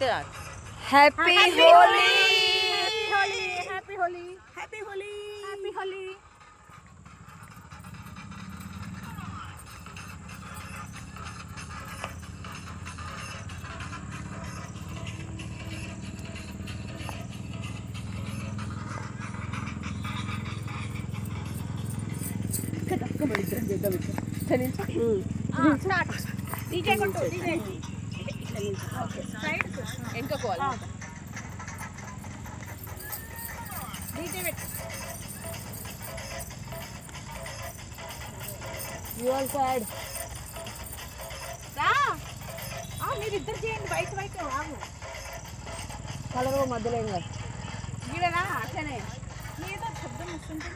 बोलते यार happy Holi happy Holi happy Holi happy Holi. DJ को डीजे साइड इनका call DJ you also add రా మీరు ఇద్దరు చేయండి బైక్ బైక్ ఆగు కలర్ మధ్యలో ఏం కాదు గీడనా అట్లనే ఏదో శబ్దం వస్తుంది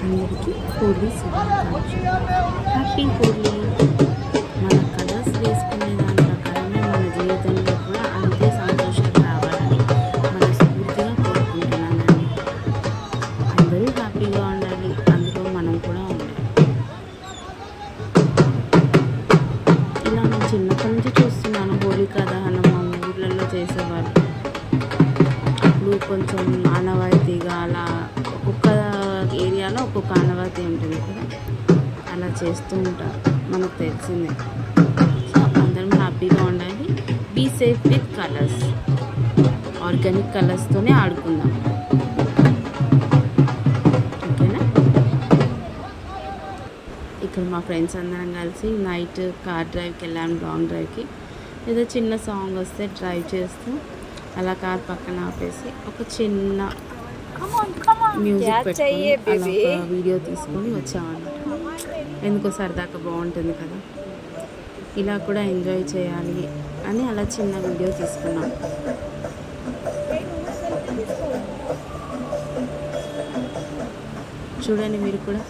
అందరికీ హోలీ హ్యాపీ హోలీ. మన కలర్స్ వేసుకునే దాని ప్రకారమే మన జీవితంలో కూడా అంతే సంతోషం రావాలని మనస్ఫూర్తిగా కోరుకుంటున్నానండి. అందరూ హ్యాపీగా ఉండాలి, అందులో మనం కూడా ఉండాలి. ఇలా నేను చిన్నప్పటి నుంచి చూస్తున్నాను హోలికా దహనం మా ఊర్లలో చేసేవాళ్ళు. అప్పుడు కొంచెం ఆనవాయితీగా అలా ఒక్కొక్క ఏరియాలో ఒక్కొక్క ఆనవాయితీ ఉంటుంది కదా, అలా చేస్తూ ఉంటారు, మనకు తెలిసిందే. సో అందరం హ్యాపీగా ఉండాలి. Be safe with colours, organic కలర్స్తోనే ఆడుకుందాం, ఓకేనా? ఇక్కడ మా ఫ్రెండ్స్ అందరం కలిసి నైట్ కార్ డ్రైవ్కి వెళ్ళాము, లాంగ్ డ్రైవ్కి. ఏదో చిన్న సాంగ్ వస్తే డ్రైవ్ చేస్తూ అలా కార్ పక్కన ఆపేసి ఒక చిన్న మ్యూజిక్ పెట్టుకొని అలా వీడియో తీసుకొని వచ్చామన్నమాట. ఎందుకో సరదాగా బాగుంటుంది కదా, ఇలా కూడా ఎంజాయ్ చేయాలి అని అలా చిన్న వీడియో తీసుకున్నాం. చూడండి మీరు కూడా.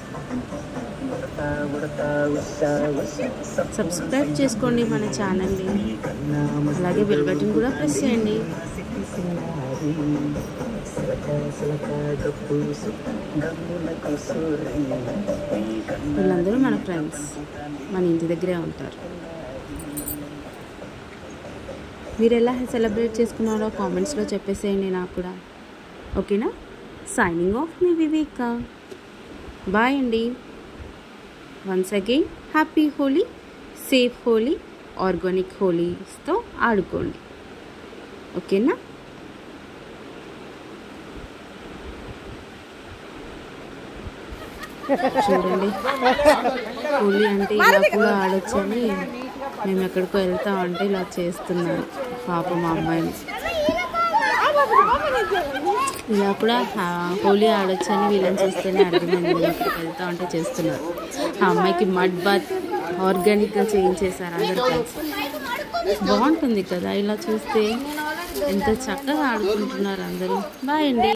సబ్స్క్రైబ్ చేసుకోండి మన ఛానల్ని, అలాగే బెల్ బటన్ కూడా ప్రెస్ చేయండి. వీళ్ళందరూ మన ఫ్రెండ్స్, మన ఇంటి దగ్గరే ఉంటారు. మీరు ఎలా సెలబ్రేట్ చేసుకున్నారో కామెంట్స్లో చెప్పేసేయండి నాకు కూడా, ఓకేనా? సైనింగ్ ఆఫ్ మీ వివేక. బాయ్ అండి. Once again happy Holi, safe Holi, organic హోలీస్తో ఆడుకోండి, ఓకేనా? చూడండి, హోలీ అంటే ఇలా కూడా ఆడొచ్చని మేము ఎక్కడికో వెళ్తా ఉంటే ఇలా చేస్తున్నారు పాప మా అమ్మాయిని. ఇలా కూడా హోలీ ఆడొచ్చని వీళ్ళని చూస్తేనే అర్థమైంది, మేము ఎక్కడికి వెళ్తా ఉంటే చేస్తున్నారు. ఆ అమ్మాయికి మడ్ బాత్ ఆర్గానిక్గా చేయించేశారు అందరు కలిసి. బాగుంటుంది కదా ఇలా చూస్తే, ఎంత చక్కగా ఆడుకుంటున్నారు అందరూ. బాయ్ అండి.